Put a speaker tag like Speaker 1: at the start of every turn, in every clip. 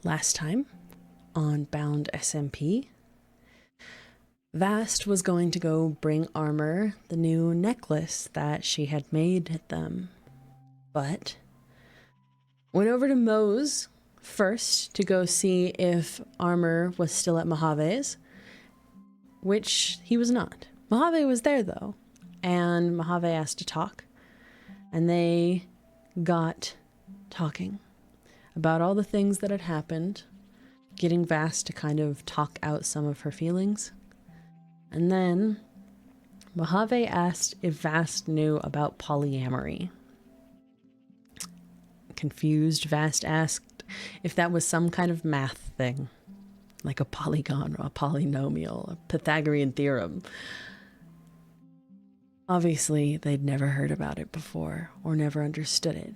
Speaker 1: Last time on Bound SMP, Vast was going to go bring Armor the new necklace that she had made them, but went over to Moe's first to go see if Armor was still at Mojave's, which he was not. Mojave was there though, and Mojave asked to talk, and they got talking about all the things that had happened, getting Vast to kind of talk out some of her feelings. And then Mojave asked if Vast knew about polyamory. Confused, Vast asked if that was some kind of math thing, like a polygon or a polynomial, a Pythagorean theorem. Obviously, they'd never heard about it before or never understood it.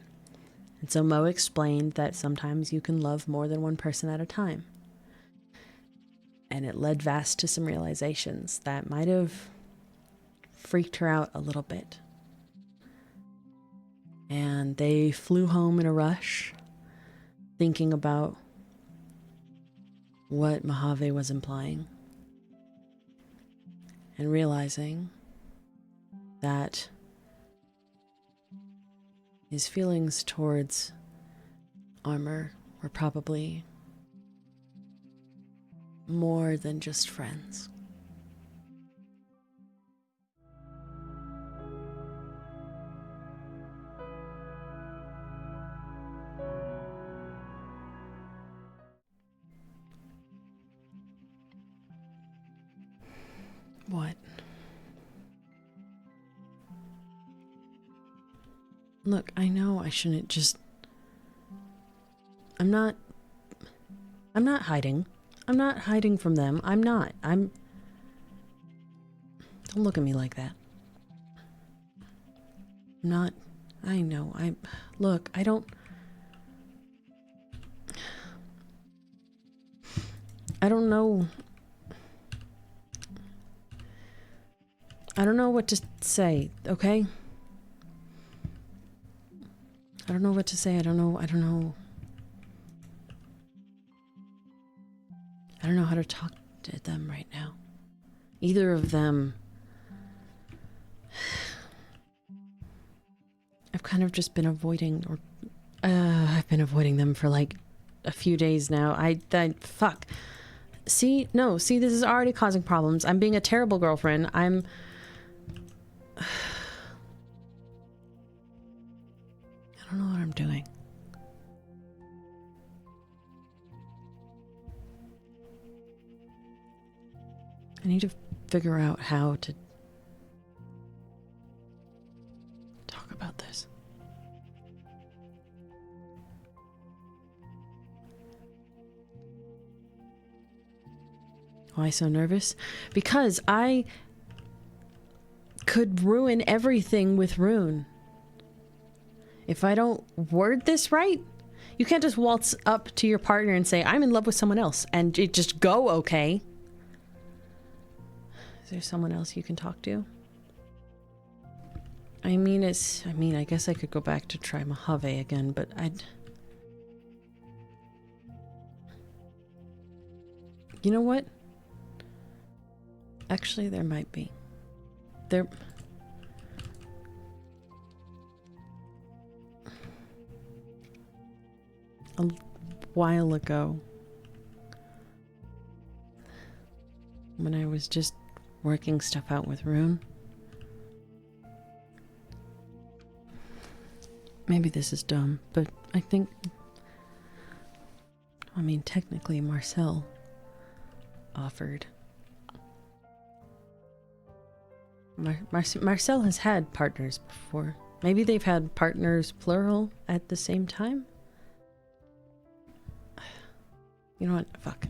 Speaker 1: And so Mo explained that sometimes you can love more than one person at a time. And it led Vast to some realizations that might have freaked her out a little bit. And they flew home in a rush, thinking about what Mojave was implying. And realizing that his feelings towards Armor were probably more than just friends. What? Look, I know I shouldn't just... I'm not hiding. I'm not hiding from them. Don't look at me like that. I know. Look, I don't know. I don't know what to say, okay? I don't know what to say. I don't know how to talk to them right now. Either of them. I've kind of just been avoiding, I've been avoiding them for like a few days now. Fuck. See, this is already causing problems. I'm being a terrible girlfriend. I don't know what I'm doing. I need to figure out how to talk about this. Why so nervous? Because I could ruin everything with Rune. If I don't word this right, you can't just waltz up to your partner and say, I'm in love with someone else, and it just go okay. Is there someone else you can talk to? I guess I could go back to try Mojave again, but You know what? Actually, there might be. A while ago, when I was just working stuff out with Rune. Maybe this is dumb, but I think... technically Marcel offered. Marcel has had partners before. Maybe they've had partners plural at the same time? You know what? Fuck.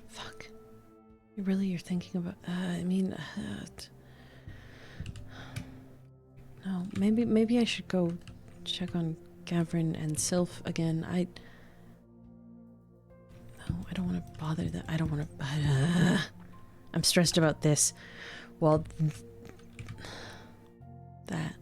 Speaker 1: Fuck. You're thinking about... No. Maybe I should go check on Gavin and Sylph again. No, I don't want to bother them. I don't want to... I'm stressed about this. Well, that...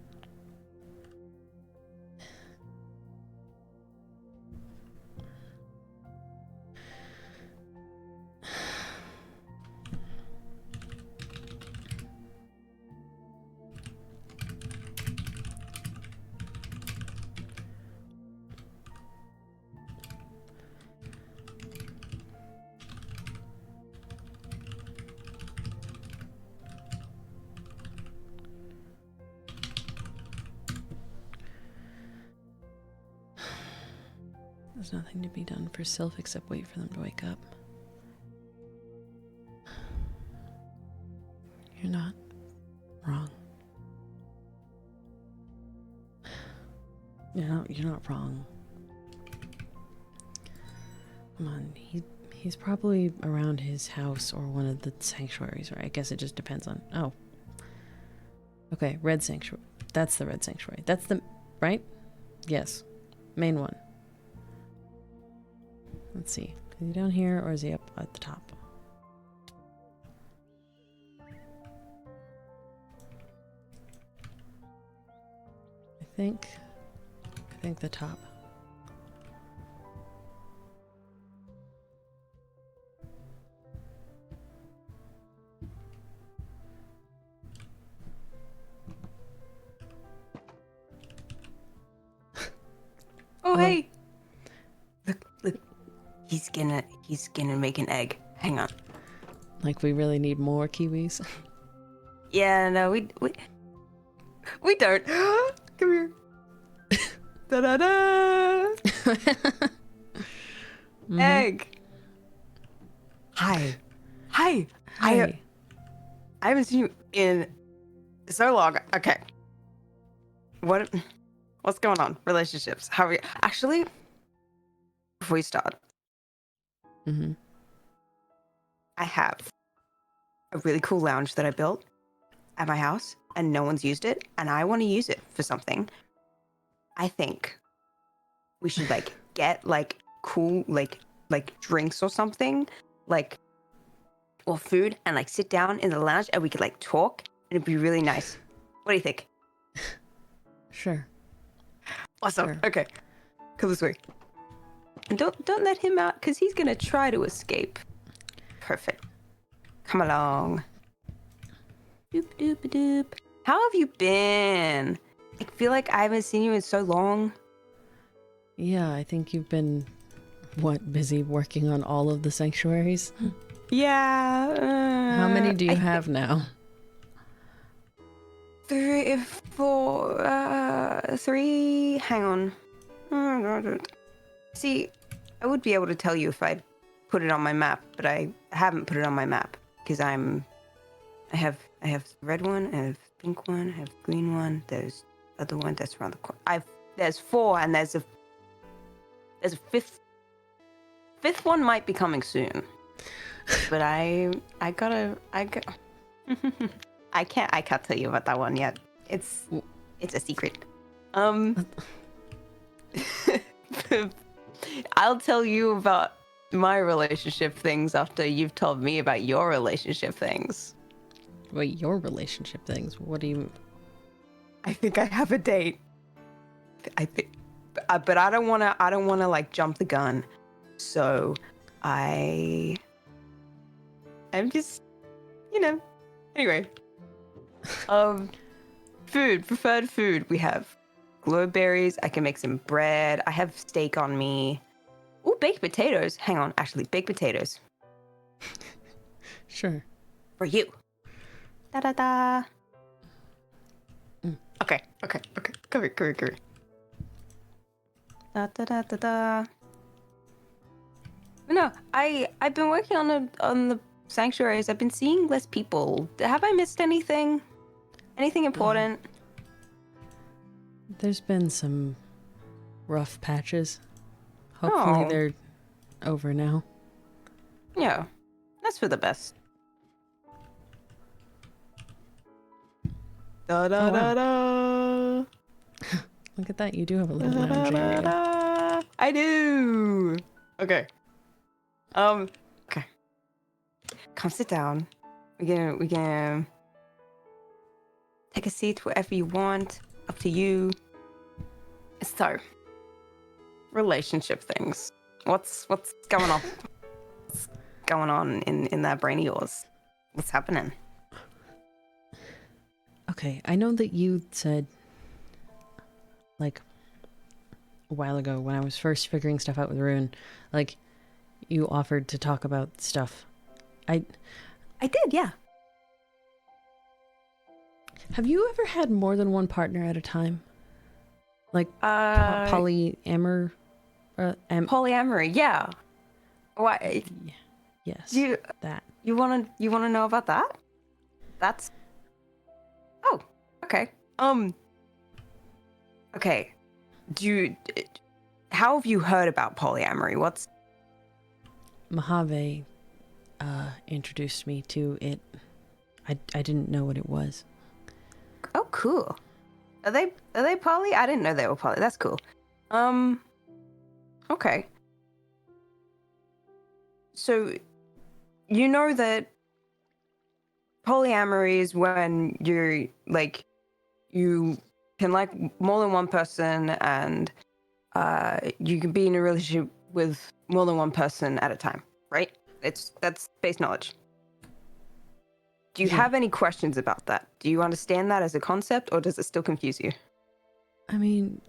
Speaker 1: There's nothing to be done for Sylph except wait for them to wake up. You're not wrong. You're not wrong. Come on, he's probably around his house or one of the sanctuaries, right? I guess it just depends on... Oh. Okay, red sanctuary. That's the red sanctuary. That's the... Right? Yes. Main one. Let's see. Is he down here or is he up at the top? I think the top.
Speaker 2: Oh, hey! Look. He's gonna make an egg. Hang on.
Speaker 1: Like we really need more kiwis.
Speaker 2: Yeah, no, we don't. Come here. Da da da. Egg. Hi.
Speaker 1: Hi.
Speaker 2: I haven't seen you in so long. Okay. What's going on? Relationships. How are you? Actually, before we start, I have a really cool lounge that I built at my house, and no one's used it, and I want to use it for something. I think we should get cool drinks or something, or food, and sit down in the lounge, and we could talk, and it'd be really nice. What do you think?
Speaker 1: Sure.
Speaker 2: Awesome.
Speaker 1: Sure.
Speaker 2: Okay. Come this way. And don't let him out, because he's gonna try to escape. Perfect. Come along. Doop doop doop. How have you been? I feel like I haven't seen you in so long.
Speaker 1: Yeah, I think you've been, busy working on all of the sanctuaries?
Speaker 2: Yeah.
Speaker 1: How many do you have now?
Speaker 2: 3, 4, 3. Hang on. See, I would be able to tell you if I'd put it on my map, but I haven't put it on my map because I have red one, I have pink one, I have green one. There's other one that's around the corner. There's 4, and there's a fifth one might be coming soon. But I can't tell you about that one yet. It's a secret. I'll tell you about my relationship things after you've told me about your relationship things.
Speaker 1: Wait, your relationship things? What do you...
Speaker 2: I think I have a date. I think, but I don't want to jump the gun. So I'm just, anyway. Preferred food. We have glowberries. I can make some bread. I have steak on me. Ooh, baked potatoes. Hang on, actually, baked potatoes.
Speaker 1: Sure.
Speaker 2: For you. Da da da. Okay. Come here. Da da da da da. No, I've been working on the sanctuaries. I've been seeing less people. Have I missed anything? Anything important?
Speaker 1: There's been some rough patches. Hopefully they're over now.
Speaker 2: Yeah, that's for the best. Da da
Speaker 1: Oh, wow.
Speaker 2: da da.
Speaker 1: Look at that. You do have a
Speaker 2: Da,
Speaker 1: little
Speaker 2: da,
Speaker 1: lounge
Speaker 2: da,
Speaker 1: area.
Speaker 2: da. I do. Okay. Okay. Come sit down. We can take a seat wherever you want. Up to you. So, relationship things. What's going on? What's going on in that brain of yours? What's happening?
Speaker 1: Okay, I know that you said, like, a while ago when I was first figuring stuff out with Rune, like, you offered to talk about stuff.
Speaker 2: I did, yeah.
Speaker 1: Have you ever had more than one partner at a time? Like, polyamory?
Speaker 2: Polyamory, yeah. Why?
Speaker 1: Yes, that.
Speaker 2: You wanna know about that? That's. Oh, okay. Okay. How have you heard about polyamory? What's.
Speaker 1: Mojave introduced me to it. I didn't know what it was.
Speaker 2: Oh, cool. Are they poly? I didn't know they were poly. That's cool. Okay. So, you know that polyamory is when you're like, you can like more than one person, and you can be in a relationship with more than one person at a time, right? That's base knowledge. Do you have any questions about that? Do you understand that as a concept, or does it still confuse you?
Speaker 1: I mean,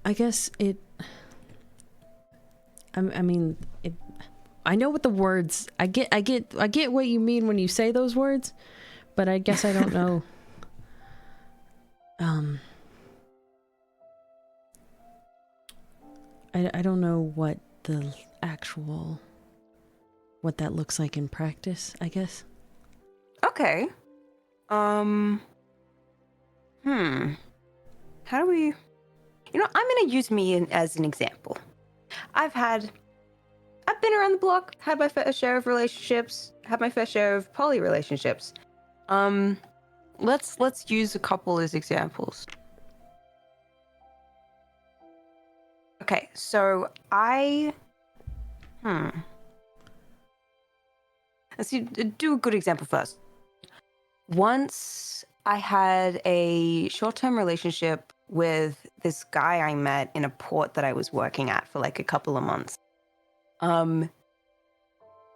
Speaker 1: I guess it. I mean, it. I know what the words. I get what you mean when you say those words, but I guess I don't know. I don't know what the actual. What that looks like in practice, I guess.
Speaker 2: Okay. How do we... I'm going to use me as an example. I've been around the block, had my fair share of relationships, had my fair share of poly relationships. Let's use a couple as examples. Okay, so let's do a good example first. Once I had a short-term relationship with this guy I met in a port that I was working at for like a couple of months.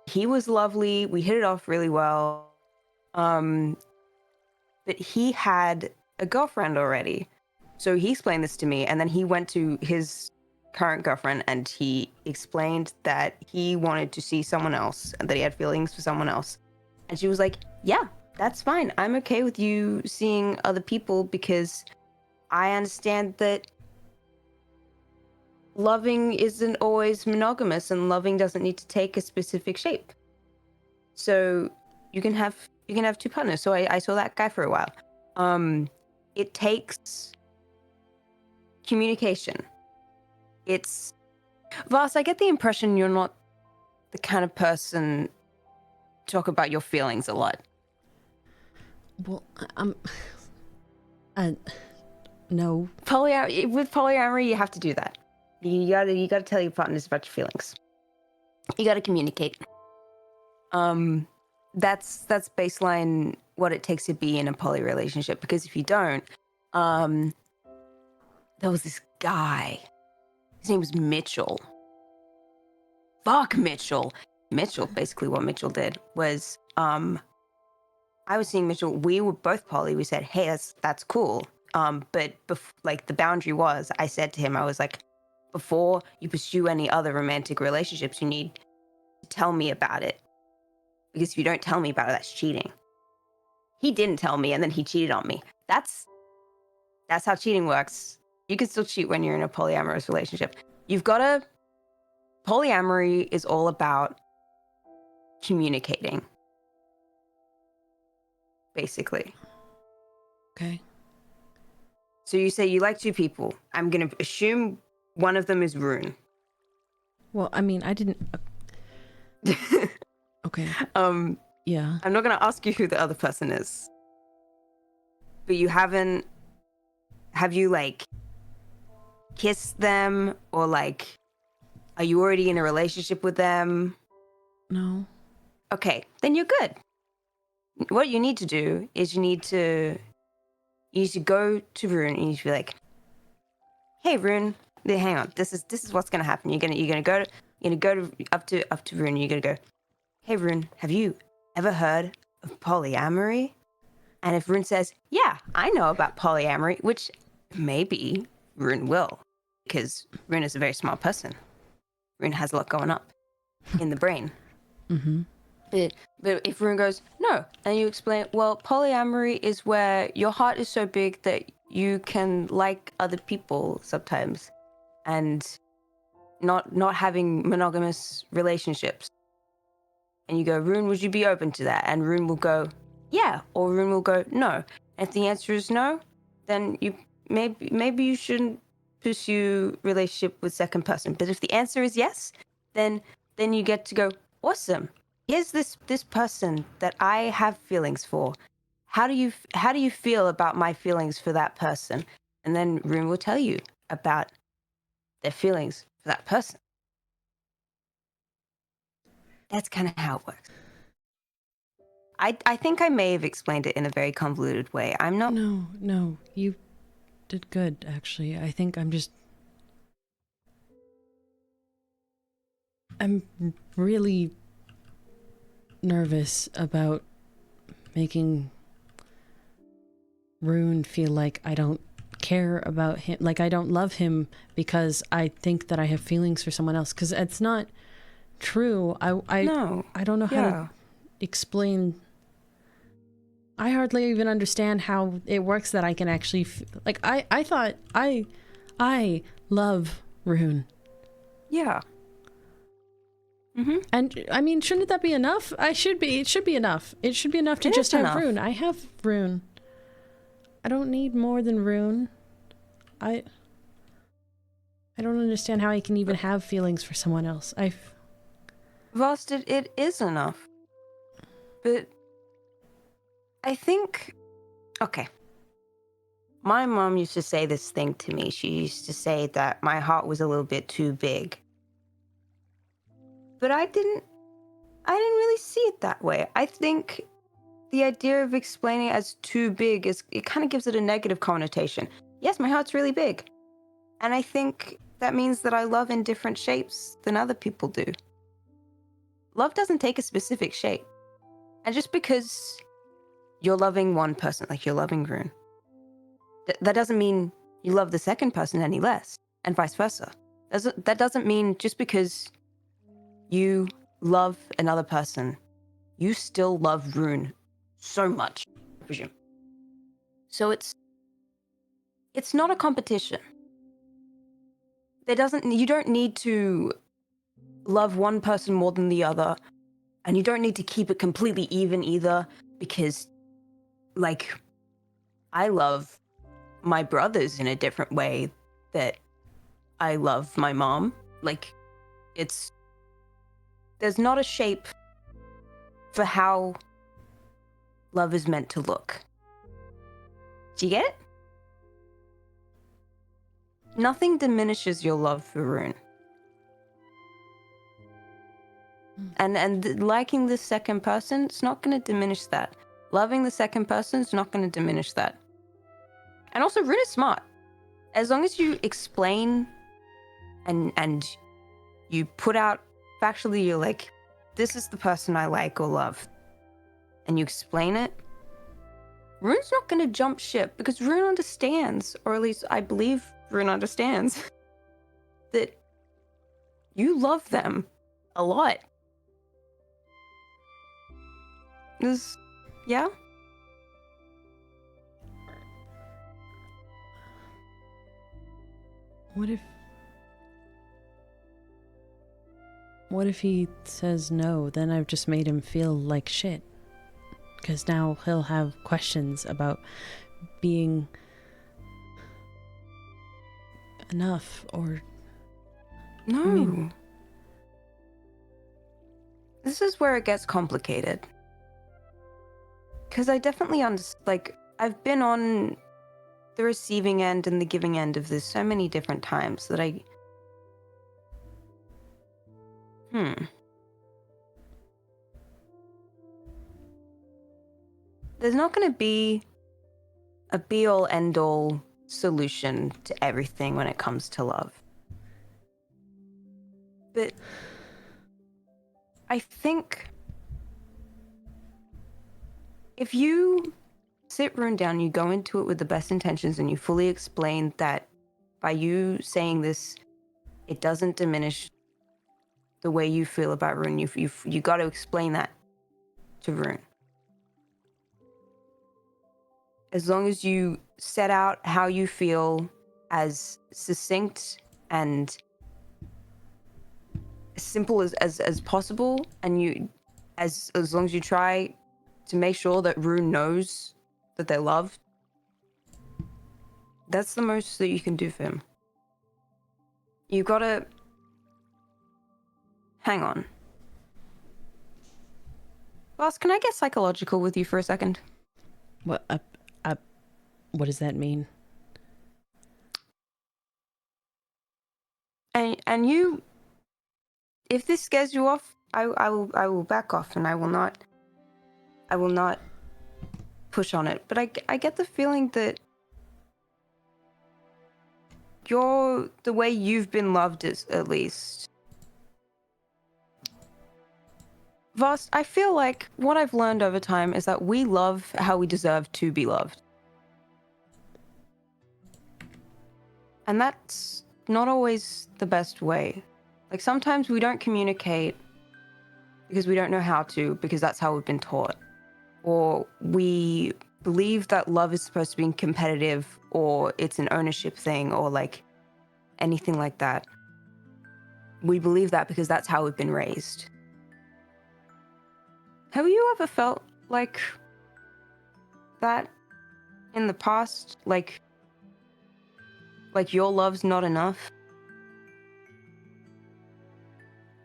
Speaker 2: He was lovely. We hit it off really well. But he had a girlfriend already. So he explained this to me, and then he went to his current girlfriend and he explained that he wanted to see someone else and that he had feelings for someone else. And she was like, yeah, that's fine. I'm okay with you seeing other people because I understand that loving isn't always monogamous and loving doesn't need to take a specific shape. So you can have two partners. So I saw that guy for a while. It takes communication. It's Voss, I get the impression you're not the kind of person to talk about your feelings a lot.
Speaker 1: Well, no.
Speaker 2: With polyamory, you have to do that. You gotta tell your partners about your feelings. You gotta communicate. That's baseline what it takes to be in a poly relationship. Because if you don't, there was this guy. His name was Mitchell. Fuck Mitchell. Mitchell, basically what Mitchell did was, I was seeing Mitchell, we were both poly, we said, hey, that's cool. But the boundary was, I said to him, I was like, before you pursue any other romantic relationships, you need to tell me about it. Because if you don't tell me about it, that's cheating. He didn't tell me, and then he cheated on me. That's how cheating works. You can still cheat when you're in a polyamorous relationship. Polyamory is all about communicating. Basically.
Speaker 1: Okay.
Speaker 2: So you say you like two people. I'm going to assume one of them is Rune.
Speaker 1: Well, I mean, I didn't... Okay. Yeah.
Speaker 2: I'm not going to ask you who the other person is. But have you like kissed them, or like, are you already in a relationship with them?
Speaker 1: No.
Speaker 2: Okay, then you're good. What you need to do is you need to go to Rune and you need to be like, hey Rune, hang on, this is what's gonna happen. You're gonna go up to Rune. You're gonna go, hey Rune, have you ever heard of polyamory? And if Rune says, yeah, I know about polyamory, which maybe Rune will, because Rune is a very smart person. Rune has a lot going up in the brain.
Speaker 1: Mm-hmm.
Speaker 2: But if Rune goes, no, and you explain, well, polyamory is where your heart is so big that you can like other people sometimes and not having monogamous relationships. And you go, Rune, would you be open to that? And Rune will go, yeah, or Rune will go, no. And if the answer is no, then you maybe you shouldn't pursue relationship with second person. But if the answer is yes, then you get to go, awesome. Here's this person that I have feelings for. How do you feel about my feelings for that person? And then Rune will tell you about their feelings for that person. That's kind of how it works. I think I may have explained it in a very convoluted way. I'm not.
Speaker 1: No, you did good, actually. I think I'm really nervous about making Rune feel like I don't care about him, like I don't love him because I think that I have feelings for someone else, because it's not true. I don't know how to explain. I hardly even understand how it works that I can actually like I thought I love Rune.
Speaker 2: Yeah. Mm-hmm.
Speaker 1: And I mean, shouldn't that be enough? It should be enough. It should be enough to just have Rune. I have Rune. I don't need more than Rune. I don't understand how I can even have feelings for someone else.
Speaker 2: Vast, it is enough. But I think, okay. My mom used to say this thing to me. She used to say that my heart was a little bit too big. But I didn't really see it that way. I think the idea of explaining it as too big it kind of gives it a negative connotation. Yes, my heart's really big. And I think that means that I love in different shapes than other people do. Love doesn't take a specific shape. And just because you're loving one person, like you're loving Rune, that doesn't mean you love the second person any less, and vice versa. That doesn't mean just because you love another person, you still love Rune so much, I presume. So it's not a competition. You don't need to love one person more than the other, and you don't need to keep it completely even either, because like I love my brothers in a different way that I love my mom. Like there's not a shape for how love is meant to look. Do you get it? Nothing diminishes your love for Rune. And liking the second person, it's not going to diminish that. Loving the second person is not going to diminish that. And also, Rune is smart. As long as you explain and you put out factually, you're like, this is the person I like or love, and you explain it, Rune's not going to jump ship, because Rune understands, or at least I believe Rune understands, that you love them a lot. Yeah?
Speaker 1: What if he says no? Then I've just made him feel like shit. Because now he'll have questions about being enough, or...
Speaker 2: No.
Speaker 1: I mean,
Speaker 2: this is where it gets complicated. Because I definitely I've been on the receiving end and the giving end of this so many different times that there's not going to be a be-all end-all solution to everything when it comes to love. But I think if you sit Rune down, you go into it with the best intentions and you fully explain that by you saying this, it doesn't diminish the way you feel about Rune. You got to explain that to Rune. As long as you set out how you feel as succinct and as simple as possible, and you as long as you try to make sure that Rune knows that they're loved, that's the most that you can do for him. You gotta hang on. Boss, can I get psychological with you for a second?
Speaker 1: What does that mean?
Speaker 2: And you, if this scares you off, I will back off, and I will not push on it. But I get the feeling that the way you've been loved is, at least. Voss, I feel like what I've learned over time is that we love how we deserve to be loved. And that's not always the best way. Like, sometimes we don't communicate because we don't know how to, because that's how we've been taught. Or we believe that love is supposed to be competitive, or it's an ownership thing, or like anything like that. We believe that because that's how we've been raised. Have you ever felt like that in the past? Like your love's not enough?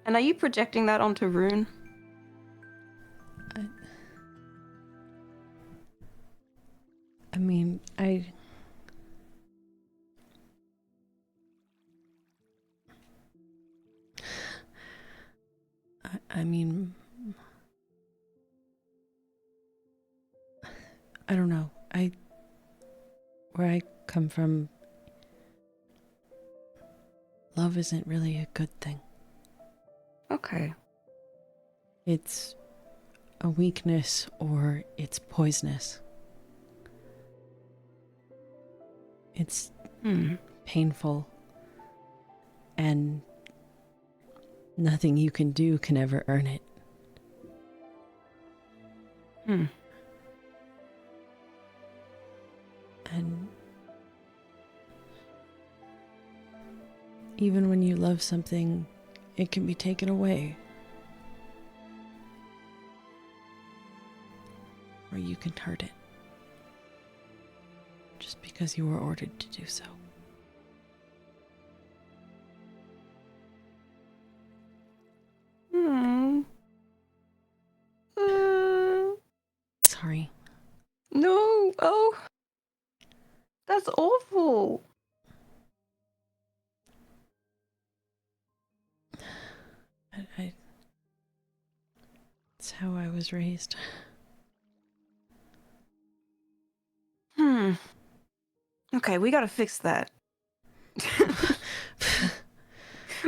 Speaker 2: And are you projecting that onto Rune?
Speaker 1: I mean, I mean, I don't know. Where I come from, love isn't really a good thing.
Speaker 2: Okay.
Speaker 1: It's a weakness, or it's poisonous. It's painful, and nothing you can do can ever earn it. And even when you love something, it can be taken away. Or you can hurt it. Just because you were ordered to do so. Sorry.
Speaker 2: No. Oh. That's awful.
Speaker 1: It's how I was raised.
Speaker 2: Okay, we gotta fix that.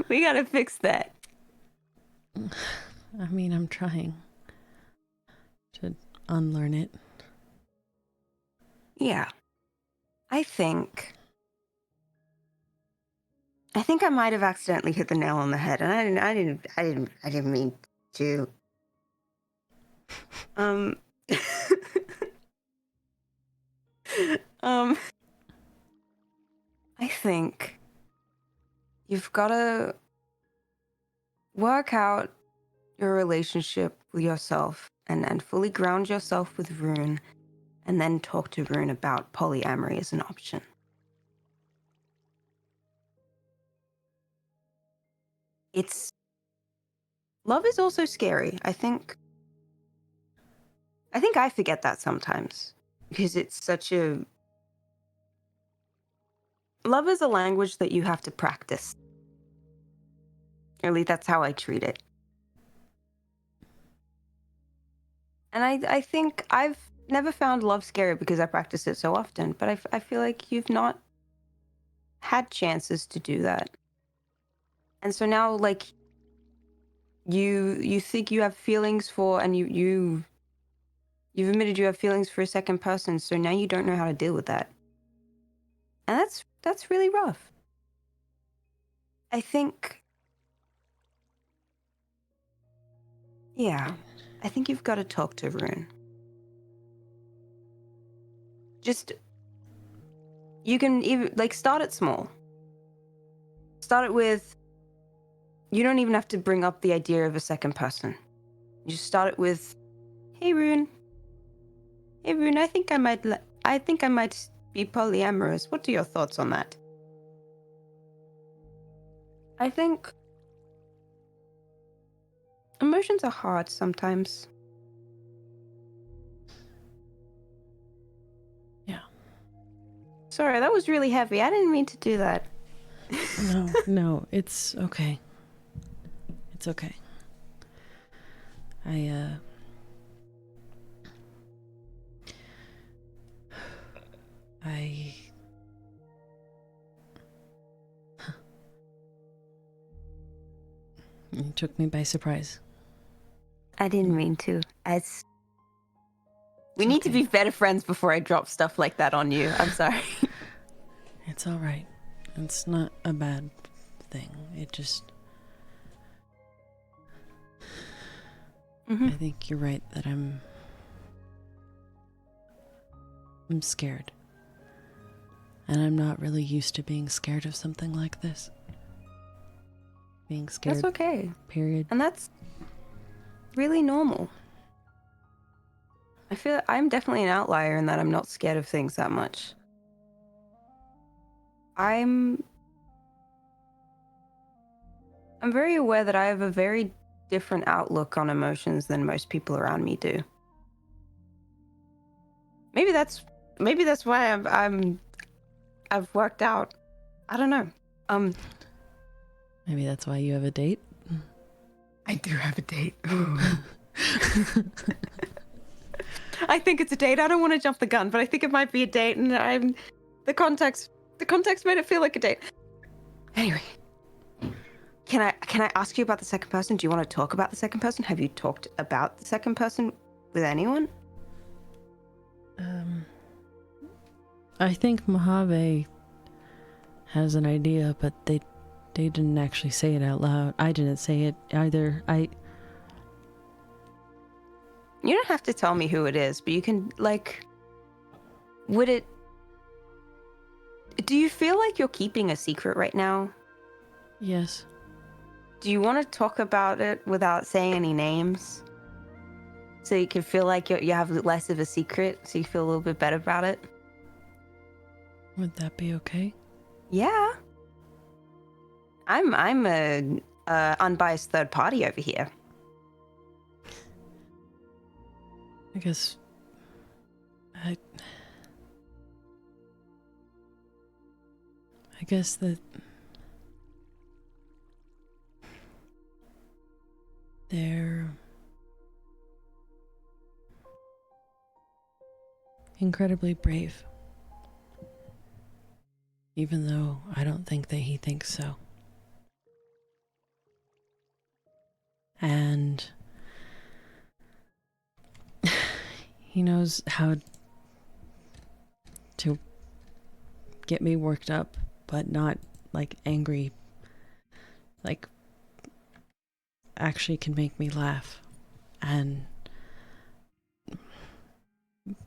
Speaker 2: We gotta fix that.
Speaker 1: I mean, I'm trying to unlearn it.
Speaker 2: Yeah. I think I might have accidentally hit the nail on the head, and I didn't mean to. I think you've got to work out your relationship with yourself and fully ground yourself with Rune, and then talk to Rune about polyamory as an option. Love is also scary. I think I think I forget that sometimes because it's such a love is a language that you have to practice. Or at least that's how I treat it. And I think I've never found love scary because I practice it so often, but I feel like you've not had chances to do that. And so now, like, you think you have feelings for, and you've admitted you have feelings for a second person, so now you don't know how to deal with that. And that's really rough. I think, yeah, I think you've got to talk to Rune. Just, you can even, like, start it small. Start it with, you don't even have to bring up the idea of a second person. You just start it with, hey Rune, I think I might be polyamorous. What are your thoughts on that? I think emotions are hard sometimes.
Speaker 1: Yeah.
Speaker 2: Sorry, that was really heavy. I didn't mean to do that.
Speaker 1: No, it's okay. It's okay. I You took me by surprise.
Speaker 2: I didn't mean to. We
Speaker 1: It's
Speaker 2: need to
Speaker 1: okay.
Speaker 2: be better friends before I drop stuff like that on you. I'm sorry.
Speaker 1: It's all right. It's not a bad thing. It just... I think you're right that I'm scared. And I'm not really used to being scared of something like this. Being scared.
Speaker 2: That's okay.
Speaker 1: Period.
Speaker 2: And that's really normal. I feel I'm definitely an outlier in that I'm not scared of things that much. I'm very aware that I have a very different outlook on emotions than most people around me do. Maybe that's why I've worked out. I don't know.
Speaker 1: Maybe that's why you have a date.
Speaker 2: I do have a date. I think it's a date. I don't want to jump the gun, but I think it might be a date, and the context made it feel like a date. Anyway, can I ask you about the second person? Do you want to talk about the second person? Have you talked about the second person with anyone?
Speaker 1: I think Mojave has an idea, but they didn't actually say it out loud. I didn't say it either.
Speaker 2: You don't have to tell me who it is, but you can, like, do you feel like you're keeping a secret right now?
Speaker 1: Yes.
Speaker 2: Do you want to talk about it without saying any names? So you can feel like you have less of a secret, so you feel a little bit better about it?
Speaker 1: Would that be okay?
Speaker 2: Yeah. I'm a unbiased third party over here.
Speaker 1: I guess I guess that they're incredibly brave. Even though I don't think that he thinks so. And he knows how to get me worked up, but not like angry. Like, actually can make me laugh. And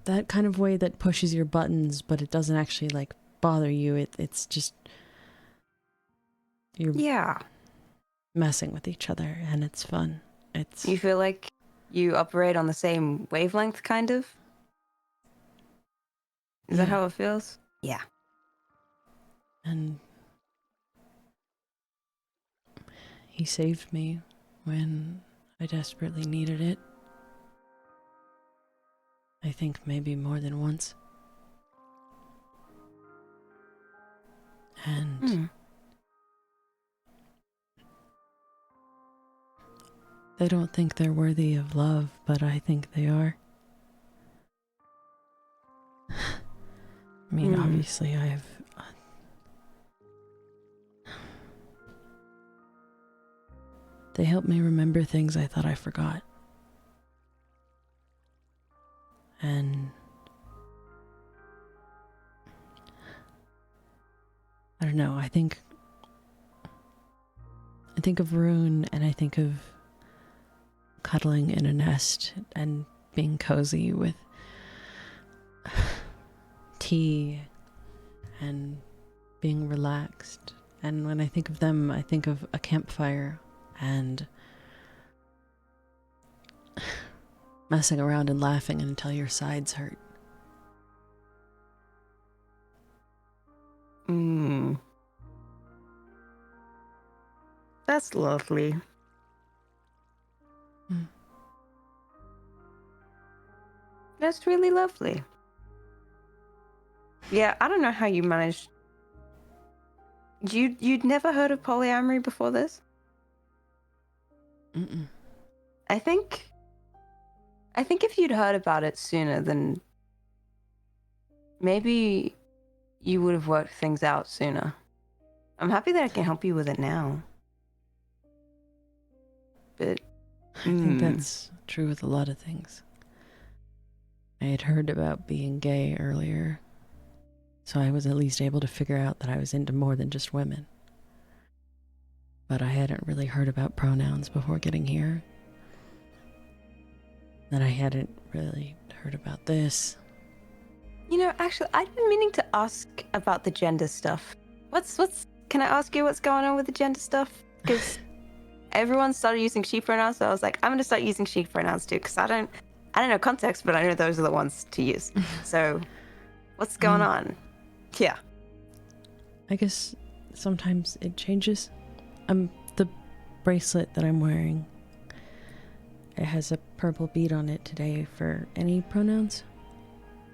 Speaker 1: that kind of way that pushes your buttons, but it doesn't actually like bother you. It's just you're messing with each other, and it's fun.
Speaker 2: You feel like you operate on the same wavelength, kind of? Is that how it feels? Yeah.
Speaker 1: And he saved me when I desperately needed it. I think maybe more than once. And they don't think they're worthy of love, but I think they are. I mean, obviously they help me remember things I thought I forgot. And I don't know, I think of Rune, and I think of cuddling in a nest and being cozy with tea and being relaxed. And when I think of them, I think of a campfire and messing around and laughing until your sides hurt.
Speaker 2: That's lovely. That's really lovely. Yeah, I don't know how you managed. You'd never heard of polyamory before this?
Speaker 1: Mm-mm.
Speaker 2: I think if you'd heard about it sooner, then maybe you would have worked things out sooner. I'm happy that I can help you with it now. But
Speaker 1: I think that's true with a lot of things. I had heard about being gay earlier, so I was at least able to figure out that I was into more than just women. But I hadn't really heard about pronouns before getting here. And I hadn't really heard about this.
Speaker 2: You know, actually, I've been meaning to ask about the gender stuff. Can I ask you what's going on with the gender stuff? Because everyone started using she pronouns, so I was like, I'm going to start using she pronouns too, because I don't know context, but I know those are the ones to use. So, what's going on? Yeah.
Speaker 1: I guess sometimes it changes. The bracelet that I'm wearing, it has a purple bead on it today for any pronouns.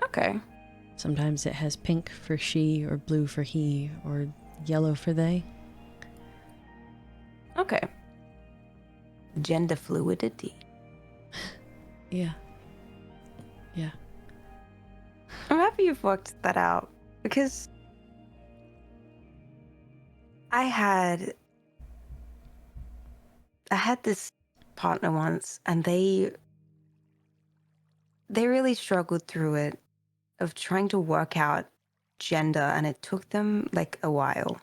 Speaker 2: Okay.
Speaker 1: Sometimes it has pink for she, or blue for he, or yellow for they.
Speaker 2: Okay. Gender fluidity.
Speaker 1: Yeah. Yeah.
Speaker 2: I'm happy you've worked that out, because I had this partner once, and they really struggled through it, of trying to work out gender, and it took them like a while.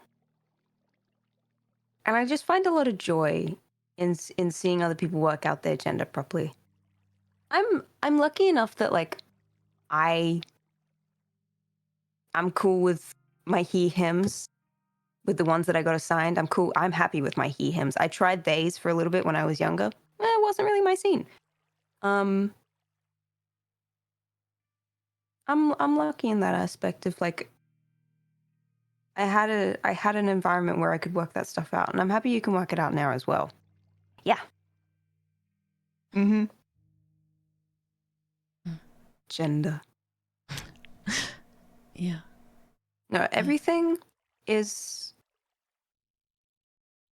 Speaker 2: And I just find a lot of joy in seeing other people work out their gender properly. I'm lucky enough that like I'm cool with my he hims, with the ones that I got assigned. I'm cool. I'm happy with my he hims. I tried theys for a little bit when I was younger. It wasn't really my scene. I'm lucky in that aspect of like I had an environment where I could work that stuff out, and I'm happy you can work it out now as well. Yeah. Gender.
Speaker 1: Yeah.
Speaker 2: No, everything is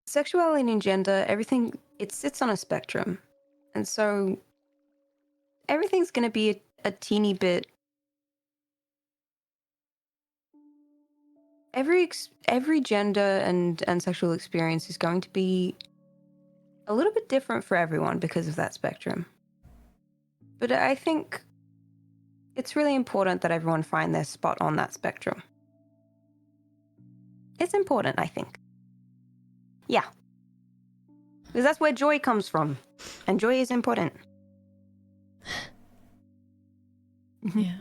Speaker 2: sexuality and gender, everything, it sits on a spectrum. And so everything's going to be a teeny bit. Every gender and sexual experience is going to be a little bit different for everyone because of that spectrum. But I think it's really important that everyone find their spot on that spectrum. It's important, I think. Yeah. Because that's where joy comes from. And joy is important.
Speaker 1: Yeah.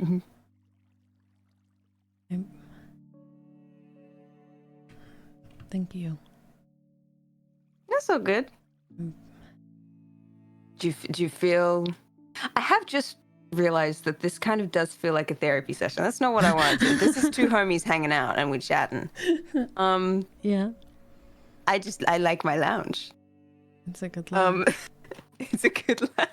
Speaker 1: Thank you.
Speaker 2: That's so good. Do you feel... I have just realized that this kind of does feel like a therapy session. That's not what I wanted to. This is two homies hanging out and we're chatting.
Speaker 1: Yeah.
Speaker 2: I like my lounge.
Speaker 1: It's a good lounge.
Speaker 2: It's a good lounge.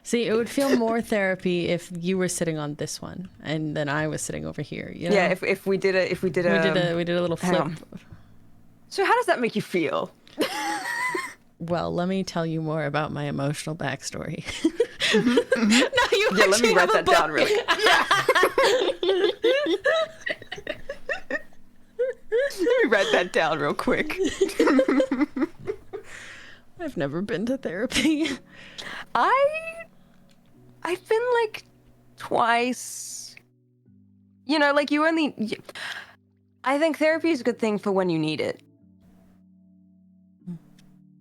Speaker 1: See, it would feel more therapy if you were sitting on this one and then I was sitting over here. You know?
Speaker 2: Yeah, if we did a
Speaker 1: we did a little flip.
Speaker 2: So how does that make you feel?
Speaker 1: Well, let me tell you more about my emotional backstory.
Speaker 2: Now you let me write that down really. Let me write that down real quick.
Speaker 1: I've never been to therapy.
Speaker 2: I've been like twice. You know, like I think therapy is a good thing for when you need it.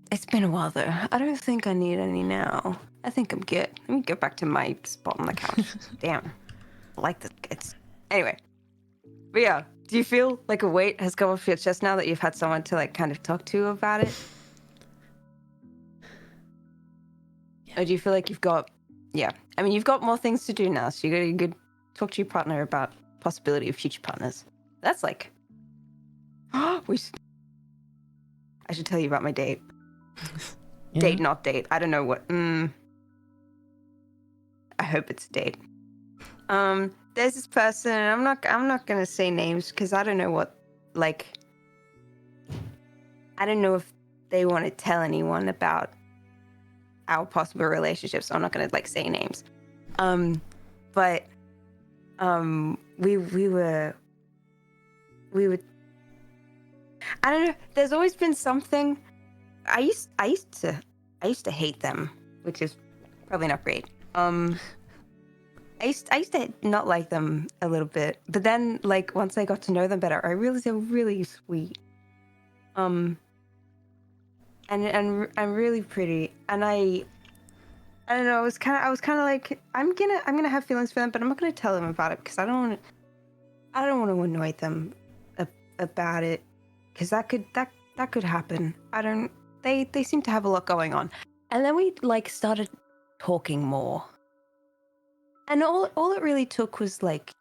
Speaker 2: It's been a while though. I don't think I need any now. I think I'm good. Let me go back to my spot on the couch. Damn. I like this. Anyway. But yeah, do you feel like a weight has come off your chest now that you've had someone to like kind of talk to about it? Yeah. Or do you feel like you've got, I mean, you've got more things to do now, so you could talk to your partner about possibility of future partners. That's like, I should tell you about my date. Yeah. Date, not date. I don't know what. I hope it's a date. There's this person. I'm not gonna say names because I don't know what. Like, I don't know if they want to tell anyone about our possible relationship, so I'm not gonna like say names. But we were. I don't know. There's always been something. I used to hate them, which is probably not great. I used to not like them a little bit, but then like once I got to know them better, I realized they're really sweet. And really pretty. And I don't know. I was kind of like I'm gonna have feelings for them, but I'm not gonna tell them about it because I don't want to annoy them about it because that could happen. They seem to have a lot going on. And then we like started talking more. And all it really took was like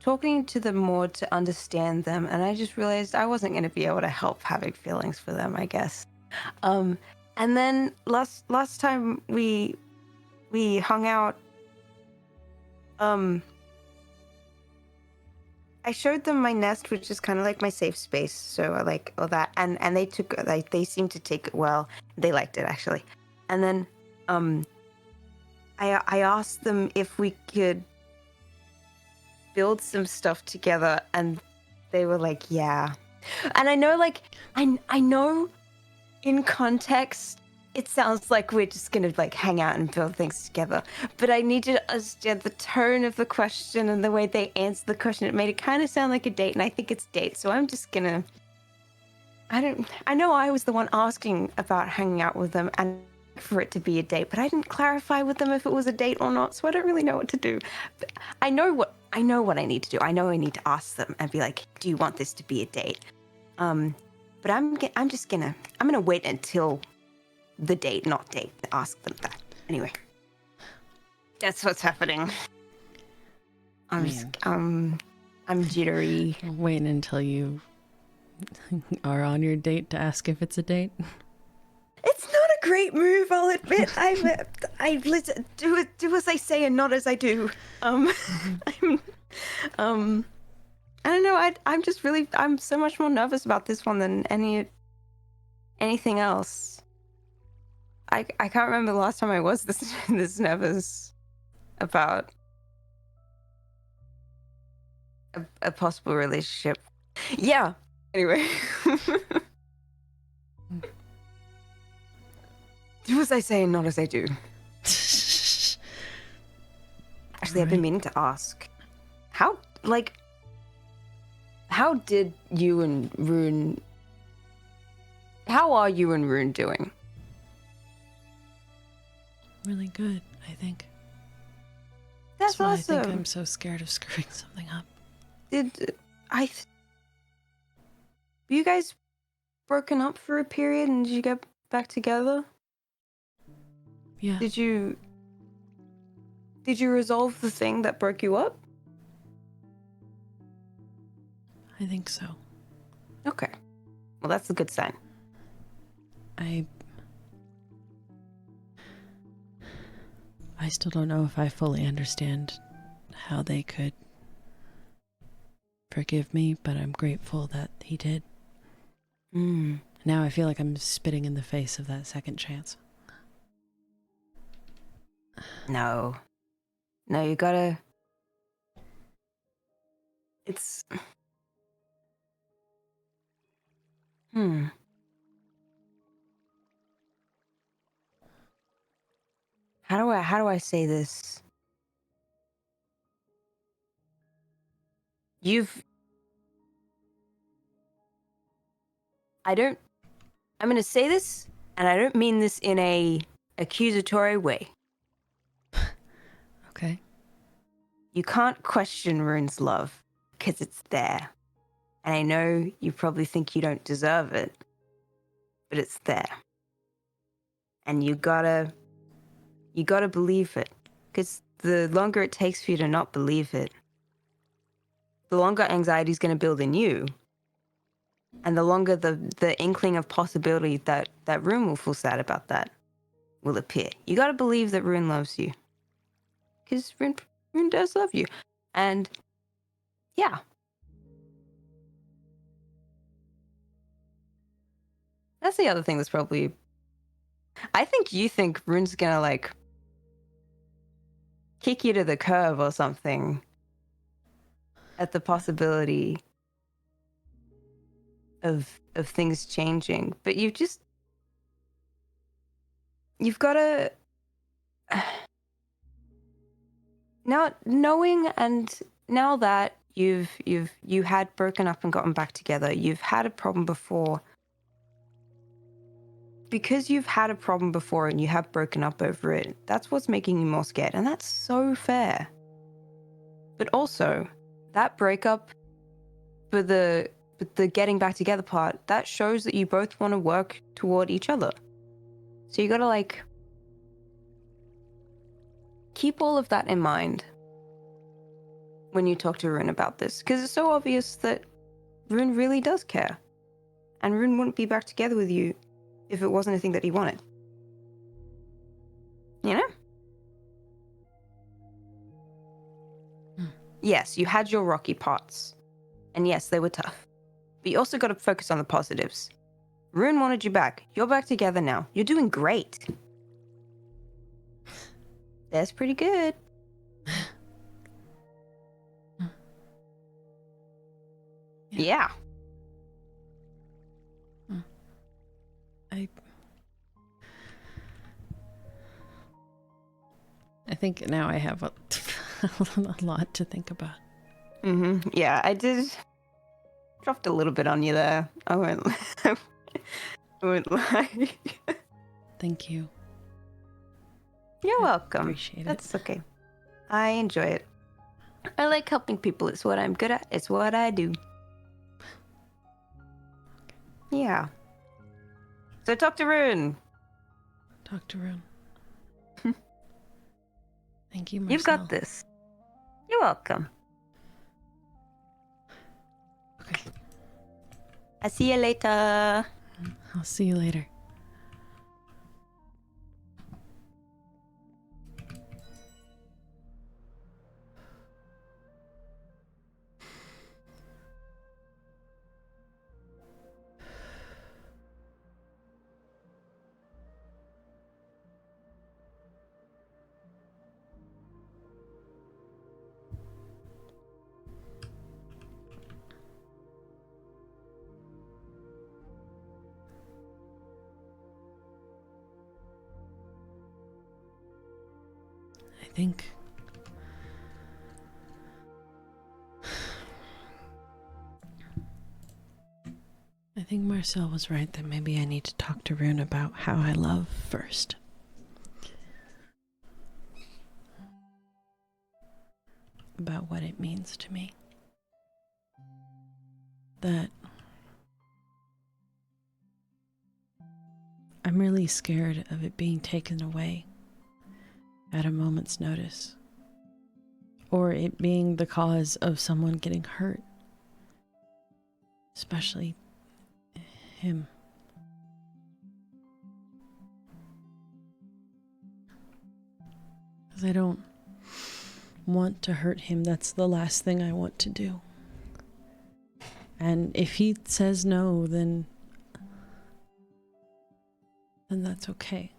Speaker 2: talking to them more to understand them. And I just realized I wasn't going to be able to help having feelings for them, I guess. And then last time we hung out, I showed them my nest, which is kind of like my safe space. So I like all that, and they seemed to take it well. They liked it actually, and then I asked them if we could build some stuff together, and they were like, yeah. And I know like I know in context it sounds like we're just gonna like hang out and build things together, but I need to understand the tone of the question and the way they answered the question. It made it kind of sound like a date, and I think it's a date, so I'm just gonna I know I was the one asking about hanging out with them and for it to be a date, but I didn't clarify with them if it was a date or not, so I don't really know what to do. But I know what I need to do. I know I need to ask them and be like, do you want this to be a date? But I'm gonna wait until the date, not date, to ask them that. Anyway, that's what's happening. I'm jittery.
Speaker 1: Waiting until you are on your date to ask if it's a date.
Speaker 2: It's not a great move, I'll admit. I do as I say and not as I do. I don't know. I'm so much more nervous about this one than anything else. I can't remember the last time I was this nervous about a possible relationship. Yeah. Anyway. Do as I say and not as I do. Actually, I've been meaning to ask. How did you and Rune... How are you and Rune doing?
Speaker 1: Really good, I think.
Speaker 2: That's
Speaker 1: why
Speaker 2: awesome.
Speaker 1: I think I'm so scared of screwing something up.
Speaker 2: Were you guys broken up for a period and did you get back together?
Speaker 1: Yeah.
Speaker 2: Did you resolve the thing that broke you up?
Speaker 1: I think so.
Speaker 2: Okay. Well, that's a good sign.
Speaker 1: I still don't know if I fully understand how they could forgive me, but I'm grateful that he did. Now I feel like I'm spitting in the face of that second chance.
Speaker 2: No, you gotta. It's. How do I say this? I'm gonna say this, and I don't mean this in a accusatory way.
Speaker 1: Okay.
Speaker 2: You can't question Rune's love, because it's there. And I know you probably think you don't deserve it, but it's there. And you gotta believe it. Because the longer it takes for you to not believe it, the longer anxiety's gonna build in you. And the longer the inkling of possibility that Rune will feel sad about that will appear. You gotta believe that Rune loves you. Because Rune does love you. And yeah. That's the other thing that's probably... I think you think Rune's gonna, like, kick you to the curb or something at the possibility of things changing. But you've got to... Now, knowing and now that you had broken up and gotten back together, you've had a problem before. Because you've had a problem before and you have broken up over it, that's what's making you more scared. And that's so fair. But also, that breakup, for the getting back together part, that shows that you both want to work toward each other. So you gotta, like, keep all of that in mind when you talk to Rune about this. Because it's so obvious that Rune really does care. And Rune wouldn't be back together with you if it wasn't a thing that he wanted. You know? Yes, you had your rocky parts. And yes, they were tough. But you also got to focus on the positives. Rune wanted you back. You're back together now. You're doing great. That's pretty good. Yeah.
Speaker 1: I think now I have a lot to think about.
Speaker 2: Yeah, I did. Dropped a little bit on you there. I won't lie.
Speaker 1: Thank you.
Speaker 2: You're welcome.
Speaker 1: Appreciate it.
Speaker 2: That's okay. I enjoy it. I like helping people. It's what I'm good at. It's what I do. Yeah. So talk to Rune.
Speaker 1: Talk to Rune. Thank you, Marcel.
Speaker 2: You've got this. You're welcome.
Speaker 1: Okay.
Speaker 2: I'll see you later.
Speaker 1: I'll see you later. I think Marcel was right that maybe I need to talk to Rune about how I love first. About what it means to me. That I'm really scared of it being taken away at a moment's notice. Or it being the cause of someone getting hurt. Especially him. Because I don't want to hurt him. That's the last thing I want to do. And if he says no, then that's okay.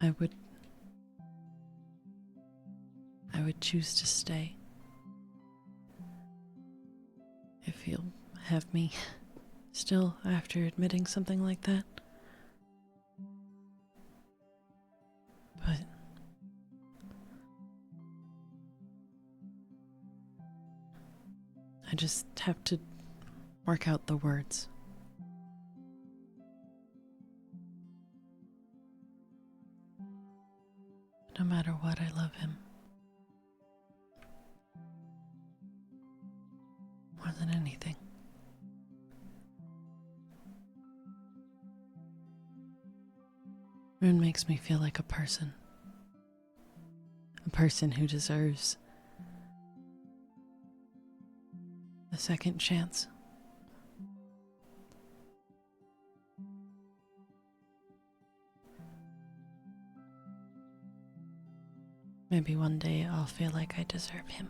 Speaker 1: I would choose to stay. If he'll have me still after admitting something like that. But I just have to work out the words. No matter what, I love him. More than anything. Rune makes me feel like a person. A person who deserves a second chance. Maybe one day I'll feel like I deserve him.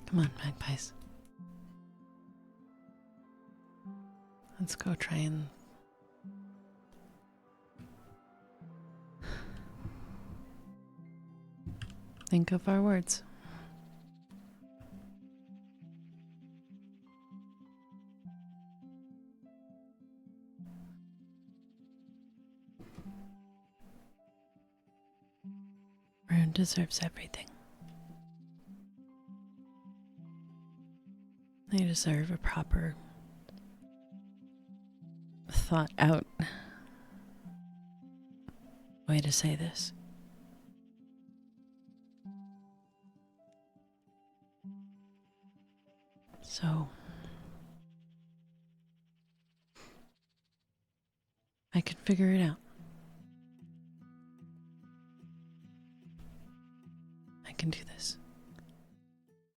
Speaker 1: Come on, magpies. Let's go try and think of our words. Rune deserves everything. They deserve a proper, thought out way to say this. So, I can figure it out. I can do this.